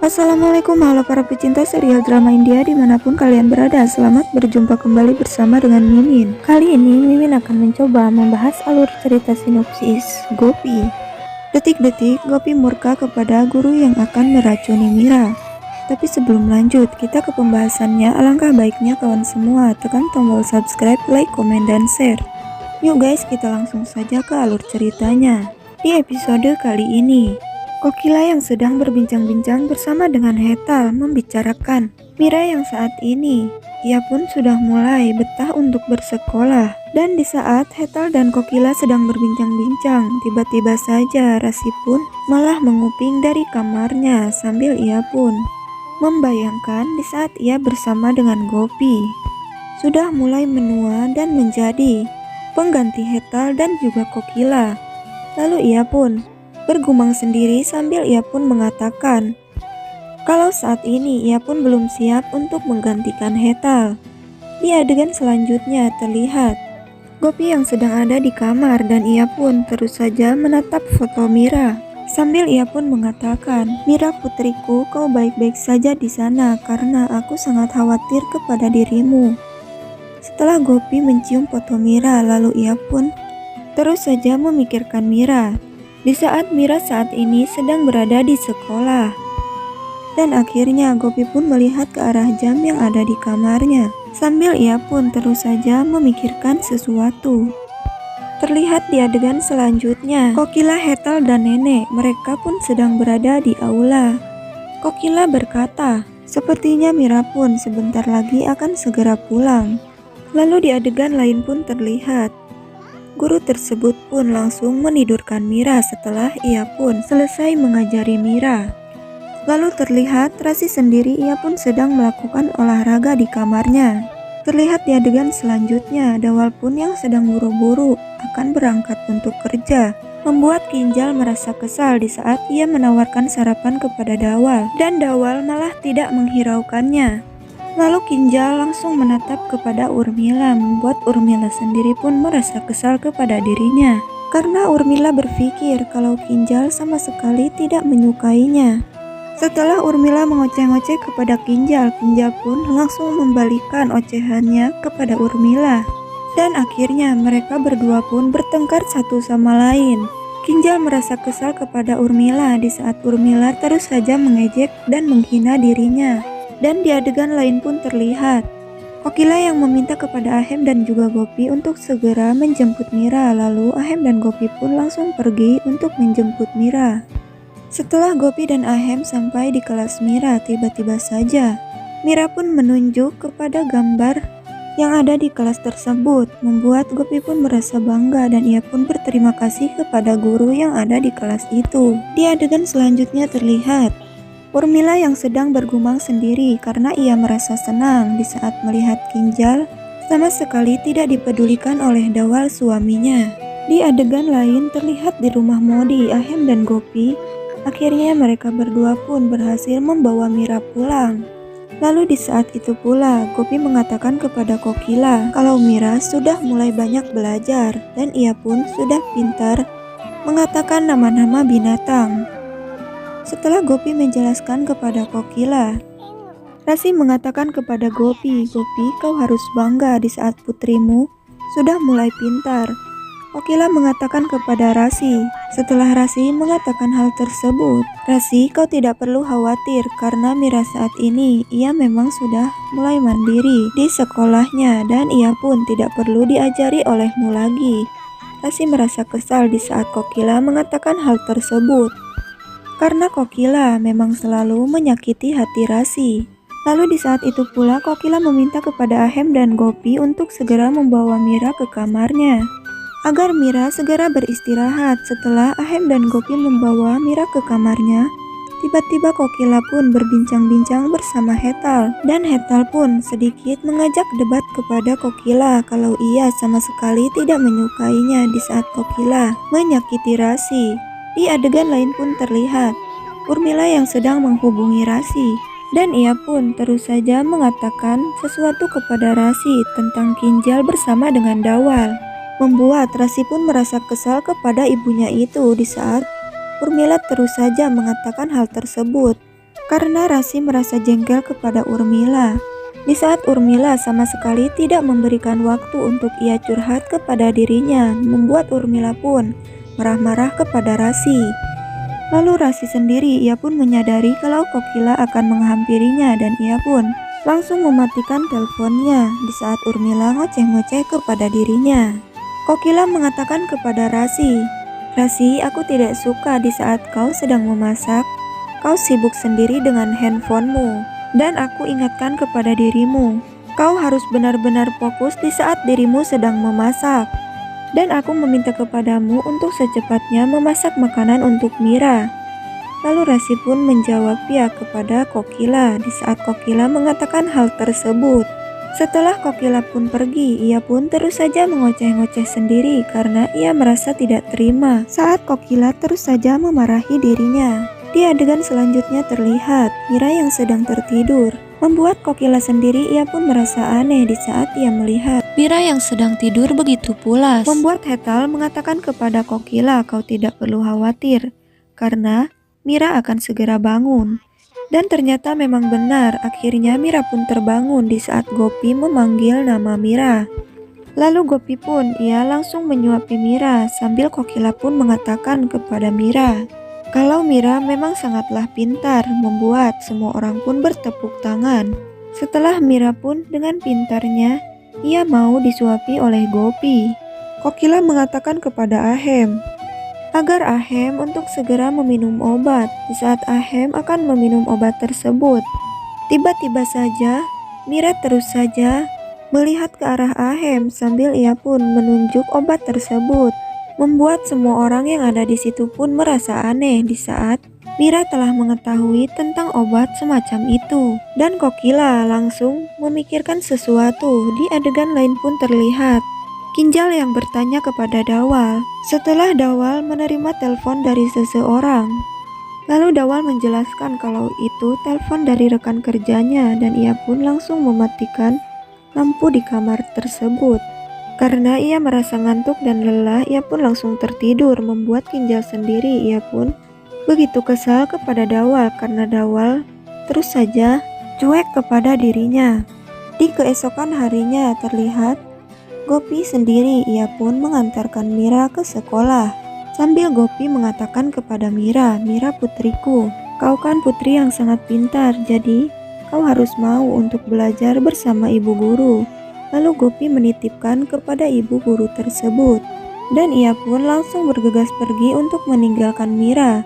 Assalamualaikum halo para pecinta serial drama India dimanapun kalian berada. Selamat berjumpa kembali bersama dengan Mimin. Kali ini Mimin akan mencoba membahas alur cerita sinopsis Gopi. Detik-detik Gopi murka kepada guru yang akan meracuni Mira. Tapi sebelum lanjut kita ke pembahasannya, alangkah baiknya kawan semua tekan tombol subscribe, like, komen, dan share. Yuk guys, kita langsung saja ke alur ceritanya. Di episode kali ini, Kokila yang sedang berbincang-bincang bersama dengan Hetal membicarakan Mira yang saat ini ia pun sudah mulai betah untuk bersekolah. Dan di saat Hetal dan Kokila sedang berbincang-bincang, tiba-tiba saja Rasi pun malah menguping dari kamarnya sambil ia pun membayangkan di saat ia bersama dengan Gopi sudah mulai menua dan menjadi pengganti Hetal dan juga Kokila. Lalu ia pun bergumam sendiri sambil ia pun mengatakan kalau saat ini ia pun belum siap untuk menggantikan Hetal. Di adegan selanjutnya terlihat Gopi yang sedang ada di kamar dan ia pun terus saja menatap foto Mira sambil ia pun mengatakan, "Mira putriku, kau baik-baik saja di sana karena aku sangat khawatir kepada dirimu." Setelah Gopi mencium foto Mira, lalu ia pun terus saja memikirkan Mira. Di saat Mira saat ini sedang berada di sekolah. Dan akhirnya Gopi pun melihat ke arah jam yang ada di kamarnya. Sambil ia pun terus saja memikirkan sesuatu. Terlihat di adegan selanjutnya, Kokila, Hetal, dan Nenek mereka pun sedang berada di aula. Kokila berkata, sepertinya Mira pun sebentar lagi akan segera pulang. Lalu di adegan lain pun terlihat guru tersebut pun langsung menidurkan Mira setelah ia pun selesai mengajari Mira. Lalu terlihat Rasi sendiri ia pun sedang melakukan olahraga di kamarnya. Terlihat di adegan selanjutnya, Dawal pun yang sedang buru-buru akan berangkat untuk kerja, membuat Kinjal merasa kesal di saat ia menawarkan sarapan kepada Dawal, dan Dawal malah tidak menghiraukannya. Lalu Kinjal langsung menatap kepada Urmila, membuat Urmila sendiri pun merasa kesal kepada dirinya. Karena Urmila berpikir kalau Kinjal sama sekali tidak menyukainya. Setelah Urmila mengoceh-ngoceh kepada Kinjal, Kinjal pun langsung membalikan ocehannya kepada Urmila. Dan akhirnya mereka berdua pun bertengkar satu sama lain. Kinjal merasa kesal kepada Urmila di saat Urmila terus saja mengejek dan menghina dirinya. Dan di adegan lain pun terlihat Kokila yang meminta kepada Ahem dan juga Gopi untuk segera menjemput Mira. Lalu Ahem dan Gopi pun langsung pergi untuk menjemput Mira. Setelah Gopi dan Ahem sampai di kelas Mira, tiba-tiba saja Mira pun menunjuk kepada gambar yang ada di kelas tersebut, membuat Gopi pun merasa bangga dan ia pun berterima kasih kepada guru yang ada di kelas itu. Di adegan selanjutnya terlihat Urmila yang sedang bergumam sendiri karena ia merasa senang di saat melihat Kinjal sama sekali tidak dipedulikan oleh Dawal suaminya. Di adegan lain terlihat di rumah Modi, Ahem dan Gopi. Akhirnya mereka berdua pun berhasil membawa Mira pulang. Lalu di saat itu pula Gopi mengatakan kepada Kokila kalau Mira sudah mulai banyak belajar dan ia pun sudah pintar mengatakan nama-nama binatang. Setelah Gopi menjelaskan kepada Kokila, Rasi mengatakan kepada Gopi, "Gopi, kau harus bangga di saat putrimu sudah mulai pintar." Kokila mengatakan kepada Rasi. Setelah Rasi mengatakan hal tersebut, "Rasi, kau tidak perlu khawatir karena Mira saat ini ia memang sudah mulai mandiri di sekolahnya dan ia pun tidak perlu diajari olehmu lagi." Rasi merasa kesal di saat Kokila mengatakan hal tersebut. Karena Kokila memang selalu menyakiti hati Rasi. Lalu di saat itu pula Kokila meminta kepada Ahem dan Gopi untuk segera membawa Mira ke kamarnya agar Mira segera beristirahat. Setelah Ahem dan Gopi membawa Mira ke kamarnya, tiba-tiba Kokila pun berbincang-bincang bersama Hetal. Dan Hetal pun sedikit mengajak debat kepada Kokila kalau ia sama sekali tidak menyukainya di saat Kokila menyakiti Rasi. Di adegan lain pun terlihat Urmila yang sedang menghubungi Rasi. Dan ia pun terus saja mengatakan sesuatu kepada Rasi tentang Kinjal bersama dengan Dawal. Membuat Rasi pun merasa kesal kepada ibunya itu di saat Urmila terus saja mengatakan hal tersebut. Karena Rasi merasa jengkel kepada Urmila. Di saat Urmila sama sekali tidak memberikan waktu untuk ia curhat kepada dirinya, membuat Urmila pun marah-marah kepada Rasi. Lalu Rasi sendiri ia pun menyadari kalau Kokila akan menghampirinya dan ia pun langsung mematikan teleponnya di saat Urmila ngoceh-ngoceh kepada dirinya. Kokila mengatakan kepada Rasi, "Rasi, aku tidak suka di saat kau sedang memasak. Kau sibuk sendiri dengan handphonemu dan aku ingatkan kepada dirimu, kau harus benar-benar fokus di saat dirimu sedang memasak. Dan aku meminta kepadamu untuk secepatnya memasak makanan untuk Mira." Lalu Rasi pun menjawab ya kepada Kokila di saat Kokila mengatakan hal tersebut. Setelah Kokila pun pergi, ia pun terus saja mengoceh-ngoceh sendiri karena ia merasa tidak terima saat Kokila terus saja memarahi dirinya. Di adegan selanjutnya terlihat Mira yang sedang tertidur. Membuat Kokila sendiri ia pun merasa aneh di saat ia melihat Mira yang sedang tidur begitu pulas. Membuat Hetal mengatakan kepada Kokila, "Kau tidak perlu khawatir, karena Mira akan segera bangun." Dan ternyata memang benar, akhirnya Mira pun terbangun di saat Gopi memanggil nama Mira. Lalu Gopi pun ia langsung menyuapi Mira sambil Kokila pun mengatakan kepada Mira kalau Mira memang sangatlah pintar, membuat semua orang pun bertepuk tangan. Setelah Mira pun dengan pintarnya, ia mau disuapi oleh Gopi. Kokila mengatakan kepada Ahem agar Ahem untuk segera meminum obat di saat Ahem akan meminum obat tersebut. Tiba-tiba saja, Mira terus saja melihat ke arah Ahem sambil ia pun menunjuk obat tersebut. Membuat semua orang yang ada di situ pun merasa aneh di saat Mira telah mengetahui tentang obat semacam itu. Dan Kokila langsung memikirkan sesuatu. Di adegan lain pun terlihat Kinjal yang bertanya kepada Dawal setelah Dawal menerima telepon dari seseorang. Lalu Dawal menjelaskan kalau itu telepon dari rekan kerjanya dan ia pun langsung mematikan lampu di kamar tersebut. Karena ia merasa ngantuk dan lelah, ia pun langsung tertidur. Membuat Kinjal sendiri ia pun begitu kesal kepada Dawal karena Dawal terus saja cuek kepada dirinya. Di keesokan harinya terlihat Gopi sendiri ia pun mengantarkan Mira ke sekolah. Sambil Gopi mengatakan kepada Mira, "Mira putriku, kau kan putri yang sangat pintar, jadi kau harus mau untuk belajar bersama ibu guru." Lalu Gopi menitipkan kepada ibu guru tersebut. Dan ia pun langsung bergegas pergi untuk meninggalkan Mira.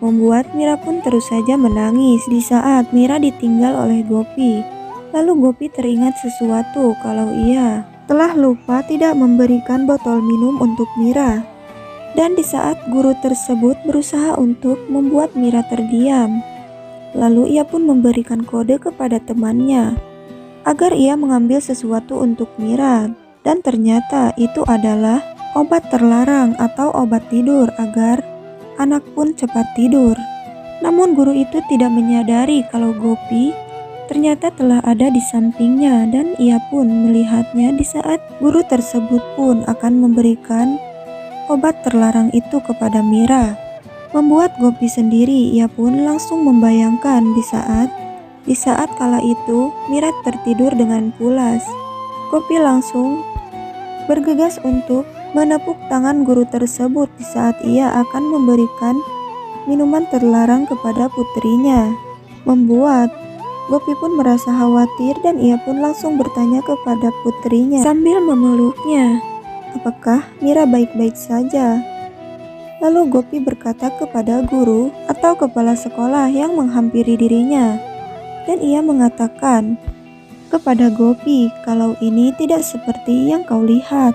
Membuat Mira pun terus saja menangis di saat Mira ditinggal oleh Gopi. Lalu Gopi teringat sesuatu kalau ia telah lupa tidak memberikan botol minum untuk Mira. Dan di saat guru tersebut berusaha untuk membuat Mira terdiam, lalu ia pun memberikan kode kepada temannya agar ia mengambil sesuatu untuk Mira, dan ternyata itu adalah obat terlarang atau obat tidur agar anak pun cepat tidur. Namun guru itu tidak menyadari kalau Gopi ternyata telah ada di sampingnya dan ia pun melihatnya di saat guru tersebut pun akan memberikan obat terlarang itu kepada Mira. Membuat Gopi sendiri ia pun langsung membayangkan di saat kala itu Mira tertidur dengan pulas. Gopi langsung bergegas untuk menepuk tangan guru tersebut di saat ia akan memberikan minuman terlarang kepada putrinya. Membuat Gopi pun merasa khawatir dan ia pun langsung bertanya kepada putrinya sambil memeluknya, "Apakah Mira baik-baik saja?" Lalu Gopi berkata kepada guru atau kepala sekolah yang menghampiri dirinya. Dan ia mengatakan kepada Gopi kalau ini tidak seperti yang kau lihat.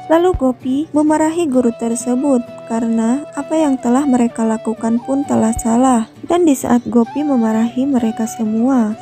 Lalu Gopi memarahi guru tersebut karena apa yang telah mereka lakukan pun telah salah. Dan di saat Gopi memarahi mereka semua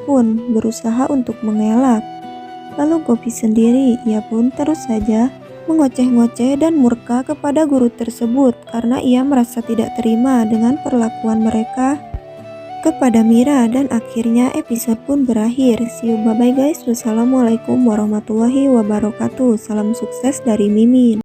pun berusaha untuk mengelak. Lalu Gopi sendiri ia pun terus saja mengoceh-ngoceh dan murka kepada guru tersebut karena ia merasa tidak terima dengan perlakuan mereka kepada Mira dan akhirnya episode pun berakhir. See you, bye bye guys. Wassalamualaikum warahmatullahi wabarakatuh. Salam sukses dari Mimin.